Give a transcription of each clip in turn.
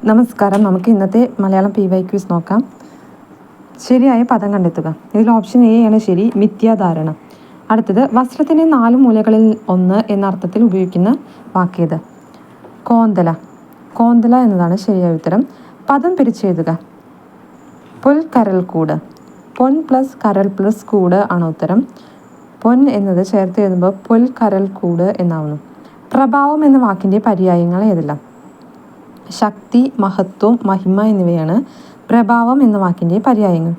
നമസ്കാരം. നമുക്ക് ഇന്നത്തെ മലയാളം PYQs നോക്കാം. ശരിയായ പദം കണ്ടെത്തുക. ഇതിൽ ഓപ്ഷൻ എ ആണ് ശരി, മിഥ്യാധാരണ. അടുത്തത്, വസ്ത്രത്തിൻ്റെ 4 മൂലകളിൽ ഒന്ന് എന്ന അർത്ഥത്തിൽ ഉപയോഗിക്കുന്ന വാക്കേത്? കോന്തല. കോന്തല എന്നതാണ് ശരിയായ ഉത്തരം. പദം പിരിച്ചെഴുതുക. പുൽക്കരൽക്കൂട്. പൊൻ പ്ലസ് കരൽ പ്ലസ് കൂട് ആണ് ഉത്തരം. പൊൻ എന്നത് ചേർത്ത് എഴുതുമ്പോൾ പുൽക്കരൽക്കൂട് എന്നാവുന്നു. പ്രഭാവം എന്ന വാക്കിൻ്റെ പര്യായങ്ങൾ ഏതെല്ലാം? ശക്തി, മഹത്വം, മഹിമ എന്നിവയാണ് പ്രഭാവം എന്ന വാക്കിൻ്റെ പര്യായങ്ങൾ.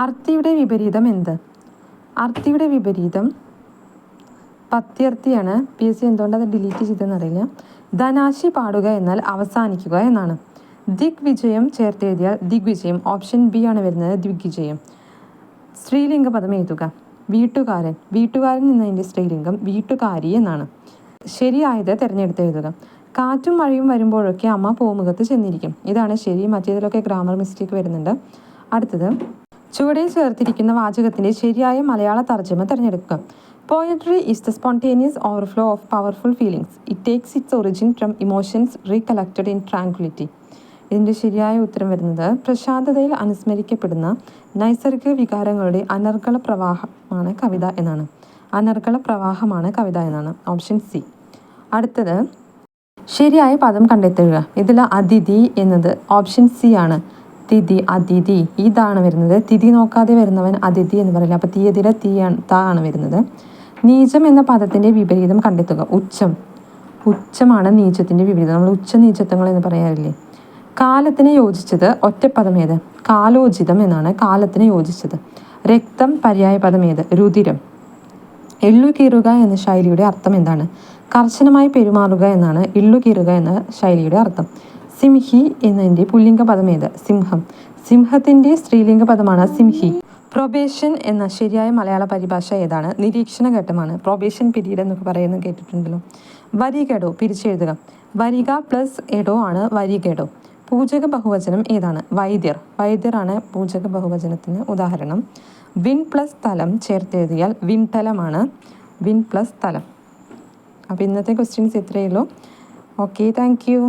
അർത്ഥിയുടെ വിപരീതം എന്ത്? അർത്ഥിയുടെ വിപരീതം പത്യർത്ഥിയാണ്. PSC എന്തുകൊണ്ട് അത് ഡിലീറ്റ് ചെയ്തെന്നറിയില്ല. ധനാശി പാടുക എന്നാൽ അവസാനിക്കുക എന്നാണ്. ദിഗ്വിജയം ചേർത്തെഴുതിയാൽ ദിഗ്വിജയം. ഓപ്ഷൻ ബി ആണ് വരുന്നത്, ദിഗ്വിജയം. സ്ത്രീലിംഗ പദം എഴുതുക. വീട്ടുകാരൻ. വീട്ടുകാരൻ എന്നതിൻ്റെ സ്ത്രീലിംഗം വീട്ടുകാരി എന്നാണ്. ശരിയായത് തിരഞ്ഞെടുത്ത് എഴുതുക. കാറ്റും മഴയും വരുമ്പോഴൊക്കെ അമ്മ പൂമുഖത്ത് ചെന്നിരിക്കും. ഇതാണ് ശരി. മറ്റേതിലൊക്കെ ഗ്രാമർ മിസ്റ്റേക്ക് വരുന്നുണ്ട്. അടുത്തത്, ചുവടെ ചേർത്തിരിക്കുന്ന വാചകത്തിൻ്റെ ശരിയായ മലയാള തർജ്ജമ തിരഞ്ഞെടുക്കുക. Poetry is the spontaneous overflow of powerful feelings. It takes its origin from emotions recollected in tranquillity. ഇതിൻ്റെ ശരിയായ ഉത്തരം വരുന്നത്, പ്രശാന്തതയിൽ അനുസ്മരിക്കപ്പെടുന്ന നൈസർഗിക വികാരങ്ങളുടെ അനർഗള പ്രവാഹമാണ് കവിത എന്നാണ്. അനർഗള പ്രവാഹമാണ് കവിത എന്നാണ്. Option C. അടുത്തത്, ശരിയായ പദം കണ്ടെത്തുക. ഇതിൽ അതിഥി എന്നത് ഓപ്ഷൻ സി ആണ്. തിഥി, അതിഥി. ഇതാണ് വരുന്നത്. തിഥി നോക്കാതെ വരുന്നവൻ അതിഥി എന്ന് പറയില്ല. അപ്പോൾ തീയതിയിലെ താ ആണ് വരുന്നത്. നീചം എന്ന പദത്തിൻ്റെ വിപരീതം കണ്ടെത്തുക. ഉച്ചം. ഉച്ചമാണ് നീചത്തിൻ്റെ വിപരീതം. നമ്മൾ ഉച്ച നീചത്വങ്ങൾ എന്ന് പറയാറില്ലേ. കാലത്തിന് യോജിച്ചത് ഒറ്റപ്പദം ഏത്? കാലോചിതം എന്നാണ് കാലത്തിന് യോജിച്ചത്. രക്തം പര്യായ പദം ഏത്? രുതിരം. എള്ളുകീറുക എന്ന ശൈലിയുടെ അർത്ഥം എന്താണ്? കർശനമായി പെരുമാറുക എന്നാണ് എള്ളുകീറുക എന്ന ശൈലിയുടെ അർത്ഥം. സിംഹി എന്നതിൻ്റെ പുല്ലിംഗ പദം ഏത്? സിംഹം. സിംഹത്തിൻ്റെ സ്ത്രീലിംഗ പദമാണ് സിംഹി. പ്രൊബേഷൻ എന്ന ശരിയായ മലയാള പരിഭാഷ ഏതാണ്? നിരീക്ഷണ ഘട്ടമാണ്. പ്രൊബേഷൻ പീരീഡ് എന്നൊക്കെ പറയുന്നത് കേട്ടിട്ടുണ്ടല്ലോ. വരികെടോ പിരിച്ചെഴുതുക. വരിക പ്ലസ് എടോ ആണ് വരികെടോ. പൂജക ബഹുവചനം ഏതാണ്? വൈദ്യർ. വൈദ്യറാണ് പൂജക ബഹുവചനത്തിന് ഉദാഹരണം. വിൻ പ്ലസ് തലം ചേർത്തെഴുതിയാൽ വിൻതലമാണ്. വിൻ പ്ലസ് തലം. അപ്പോൾ ഇന്നത്തെ ക്വസ്റ്റ്യൻസ് ഇത്രയേ ഉള്ളൂ. Okay, thank you.